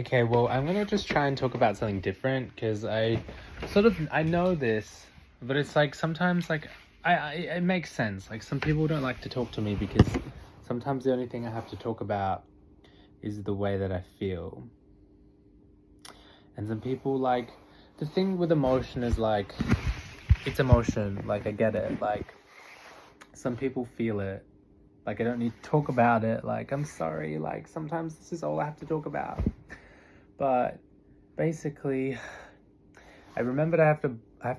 Okay, well, I'm gonna just try and talk about something different because I know this, but it's like sometimes like it makes sense. Like some people don't like to talk to me because sometimes the only thing I have to talk about is the way that I feel, and some people like the thing with emotion is like it's emotion. Like I get it. Like some people feel it. Like I don't need to talk about it. Like I'm sorry. Like sometimes this is all I have to talk about. But basically, I remembered I have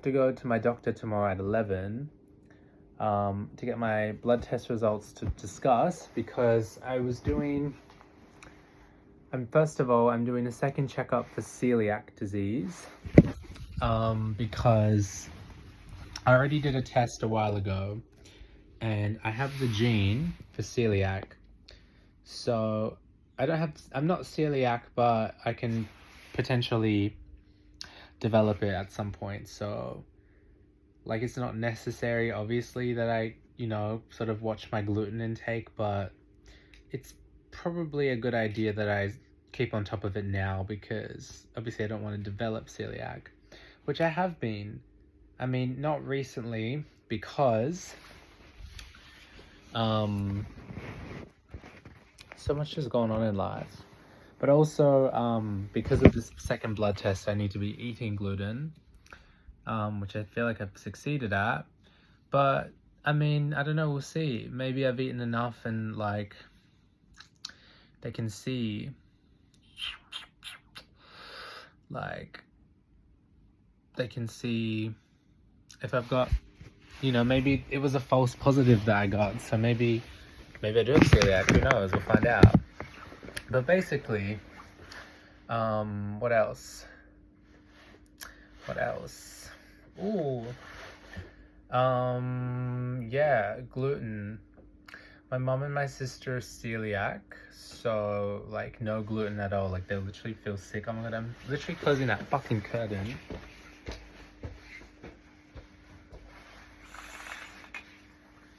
to go to my doctor tomorrow at 11 to get my blood test results to discuss because first of all, I'm doing a second checkup for celiac disease because I already did a test a while ago and I have the gene for celiac. So I'm not celiac, but I can potentially develop it at some point. So like it's not necessary obviously that I, sort of watch my gluten intake, but it's probably a good idea that I keep on top of it now because obviously I don't want to develop celiac, which I have been. I mean, not recently because so much is going on in life. But also, because of this second blood test, I need to be eating gluten, which I feel like I've succeeded at. But, I mean, I don't know, we'll see. Maybe I've eaten enough and, like, they can see, if I've got, maybe it was a false positive that I got. So maybe I do have celiac, who knows, we'll find out. But basically, what else? Ooh. Yeah, gluten. My mom and my sister are celiac, so like no gluten at all. Like they literally feel sick. Oh my god, I'm literally closing that fucking curtain.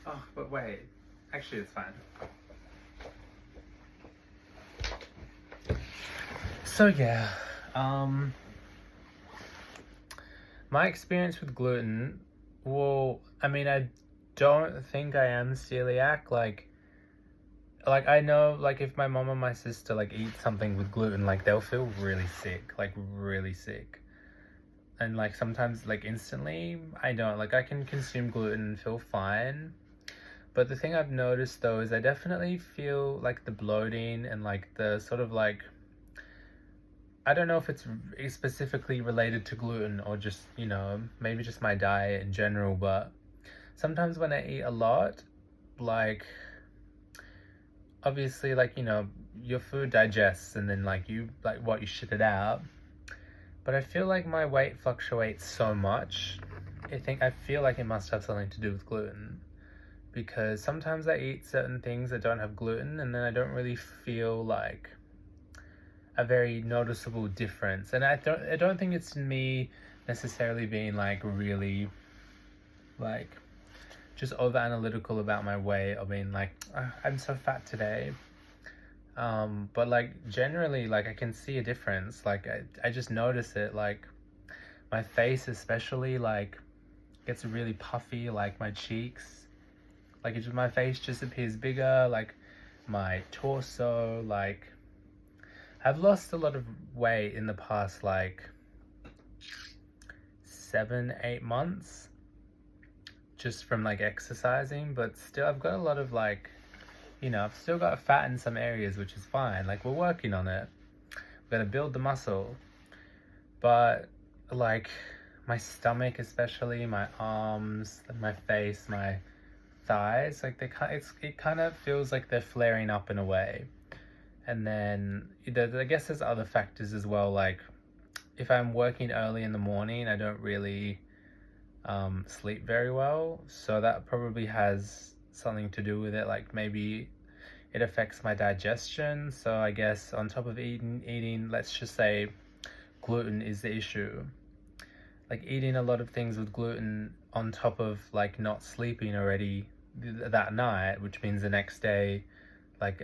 Oh, but wait. Actually, it's fine. So yeah, my experience with gluten, well, I mean, I don't think I am celiac. Like I know, like if my mom and my sister like eat something with gluten, like they'll feel really sick, like really sick. And like sometimes like instantly, I don't. Like I can consume gluten and feel fine. But the thing I've noticed though is I definitely feel like the bloating and like the sort of like, I don't know if it's specifically related to gluten or just, maybe just my diet in general, but sometimes when I eat a lot, like, obviously, like, your food digests and then, like, you shit it out. But I feel like my weight fluctuates so much. I feel like it must have something to do with gluten. Because sometimes I eat certain things that don't have gluten and then I don't really feel like a very noticeable difference. And I don't think it's me necessarily being like really like just over analytical about my weight or being like I'm so fat today, but like generally like I can see a difference. Like I just notice it, like my face especially like gets really puffy, like my cheeks, like my face just appears bigger, like my torso, like I've lost a lot of weight in the past, like 7-8 months, just from like exercising, but still I've got a lot of like, I've still got fat in some areas, which is fine. Like we're working on it. We're gonna build the muscle. But like my stomach, especially my arms, my face, my thighs, like it kind of feels like they're flaring up in a way. And then I guess there's other factors as well, like if I'm working early in the morning, I don't really sleep very well, so that probably has something to do with it. Like maybe it affects my digestion, so I guess on top of eating, let's just say gluten is the issue. Like eating a lot of things with gluten on top of like not sleeping already that night, which means the next day, like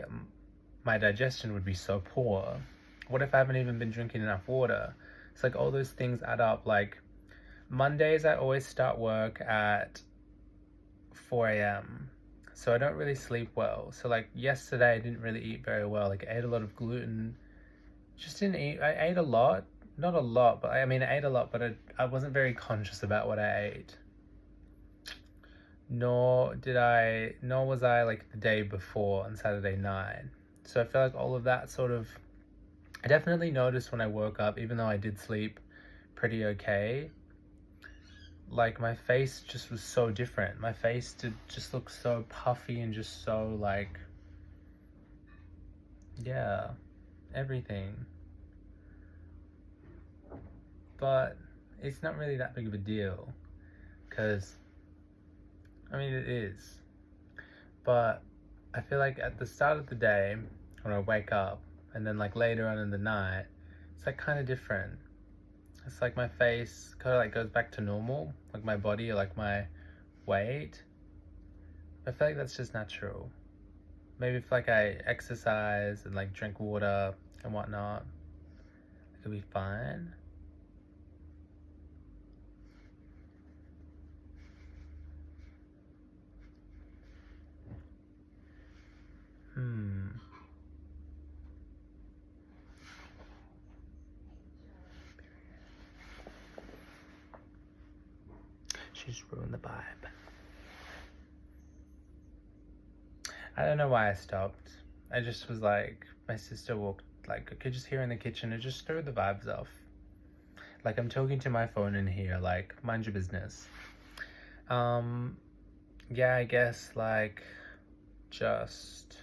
my digestion would be so poor. What if I haven't even been drinking enough water? It's like all those things add up. Like Mondays, I always start work at 4 a.m. So I don't really sleep well. So like yesterday, I didn't really eat very well. Like I ate a lot of gluten. Just didn't eat. I ate a lot. Not a lot, but I mean, I ate a lot, but I wasn't very conscious about what I ate. Nor was I like the day before on Saturday night. So I feel like all of that sort of, I definitely noticed when I woke up, even though I did sleep pretty okay, like my face just was so different. My face did just look so puffy and just so like, yeah, everything. But it's not really that big of a deal, because, I mean, it is. But I feel like at the start of the day, when I wake up, and then like later on in the night, it's like kind of different. It's like my face kind of like goes back to normal, like my body or like my weight. I feel like that's just natural. Maybe if like I exercise and like drink water and whatnot, it could be fine. She's ruined the vibe. I don't know why I stopped. I just was like, my sister walked, like, I could just hear in the kitchen, it just threw the vibes off. Like, I'm talking to my phone in here, like, mind your business. Yeah, I guess, like, just,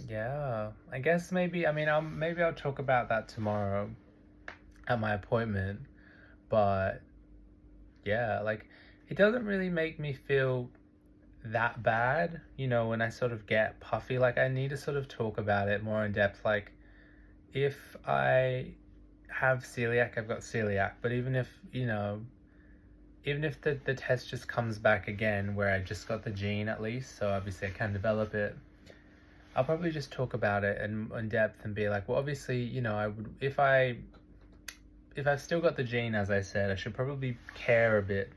yeah, I guess maybe, I mean, maybe I'll talk about that tomorrow at my appointment, but, yeah, like, it doesn't really make me feel that bad, you know, when I sort of get puffy. Like I need to sort of talk about it more in depth. Like if I have celiac, I've got celiac, but even if, you know, even if the test just comes back again where I just got the gene at least, so obviously I can develop it, I'll probably just talk about it in depth and be like, well, obviously, you know, I would, if I've still got the gene, as I said, I should probably care a bit,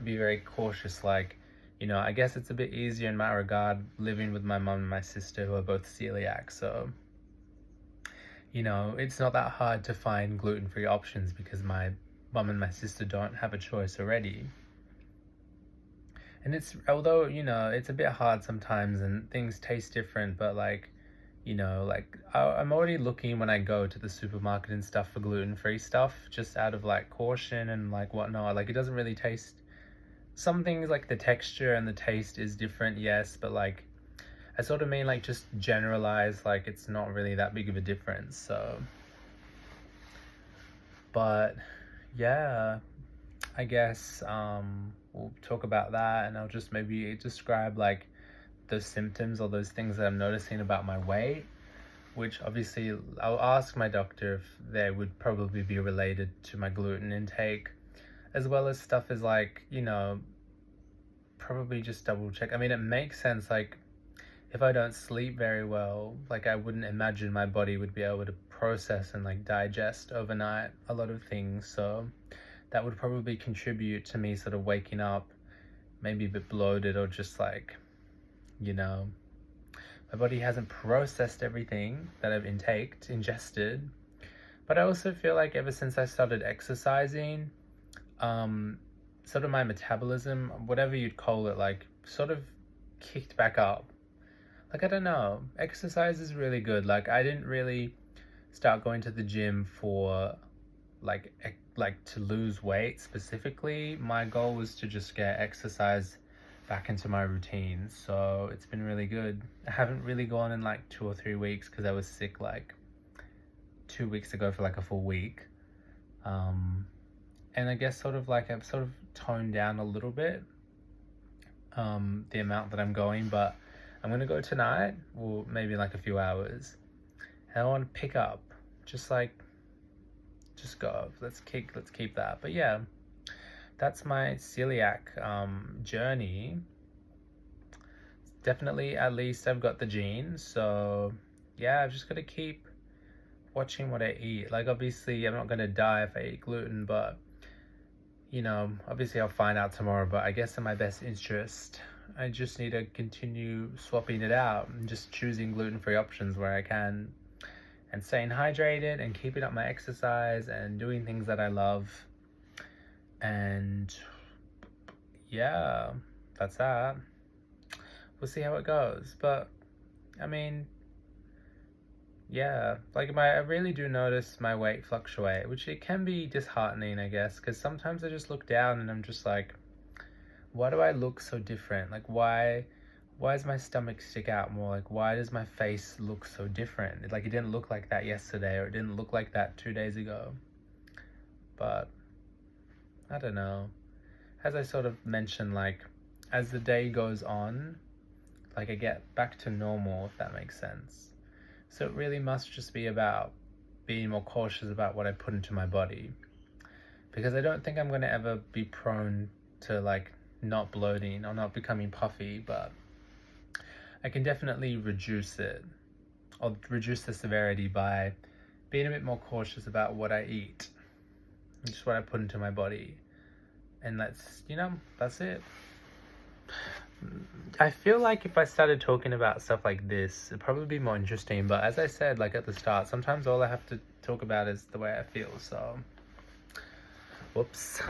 be very cautious. Like, you know, I guess it's a bit easier in my regard living with my mum and my sister who are both celiac. So, you know, it's not that hard to find gluten-free options because my mum and my sister don't have a choice already. And it's, although, you know, it's a bit hard sometimes and things taste different, but like, you know, like I'm already looking when I go to the supermarket and stuff for gluten-free stuff, just out of like caution and like whatnot. Like it doesn't really taste, some things like the texture and the taste is different, yes, but like I sort of mean like just generalize, like it's not really that big of a difference. So, but yeah, I guess we'll talk about that, and I'll just maybe describe like those symptoms or those things that I'm noticing about my weight, which obviously I'll ask my doctor if they would probably be related to my gluten intake, as well as stuff is like, you know, probably just double check. I mean, it makes sense, like if I don't sleep very well, like I wouldn't imagine my body would be able to process and like digest overnight a lot of things. So that would probably contribute to me sort of waking up maybe a bit bloated, or just like, you know, my body hasn't processed everything that I've ingested. But I also feel like ever since I started exercising, sort of my metabolism, whatever you'd call it, like sort of kicked back up. Like, I don't know, exercise is really good. Like I didn't really start going to the gym for like to lose weight specifically. My goal was to just get exercise back into my routine. So it's been really good. I haven't really gone in like 2 or 3 weeks because I was sick like 2 weeks ago for like a full week. And I guess sort of like I've sort of toned down a little bit the amount that I'm going, but I'm gonna go tonight, or maybe in like a few hours, and I want to pick up, just go. Let's keep that. But yeah, that's my celiac journey. definitely, at least I've got the genes. So yeah, I've just got to keep watching what I eat. Like, obviously, I'm not going to die if I eat gluten, but you know, obviously I'll find out tomorrow. But I guess in my best interest, I just need to continue swapping it out and just choosing gluten-free options where I can, and staying hydrated and keeping up my exercise and doing things that I love. And yeah, that's that. We'll see how it goes. But I mean, yeah, like I really do notice my weight fluctuate, which it can be disheartening, I guess, because sometimes I just look down and I'm just like, why do I look so different? Like, why does my stomach stick out more? Like, why does my face look so different? Like, it didn't look like that yesterday, or it didn't look like that 2 days ago. But I don't know. As I sort of mentioned, like, as the day goes on, like, I get back to normal, if that makes sense. So it really must just be about being more cautious about what I put into my body. Because I don't think I'm going to ever be prone to, like, not bloating or not becoming puffy, but I can definitely reduce it, or reduce the severity, by being a bit more cautious about what I eat, just what I put into my body. And that's it. I feel like if I started talking about stuff like this, it'd probably be more interesting. But as I said, like at the start, sometimes all I have to talk about is the way I feel. So, whoops.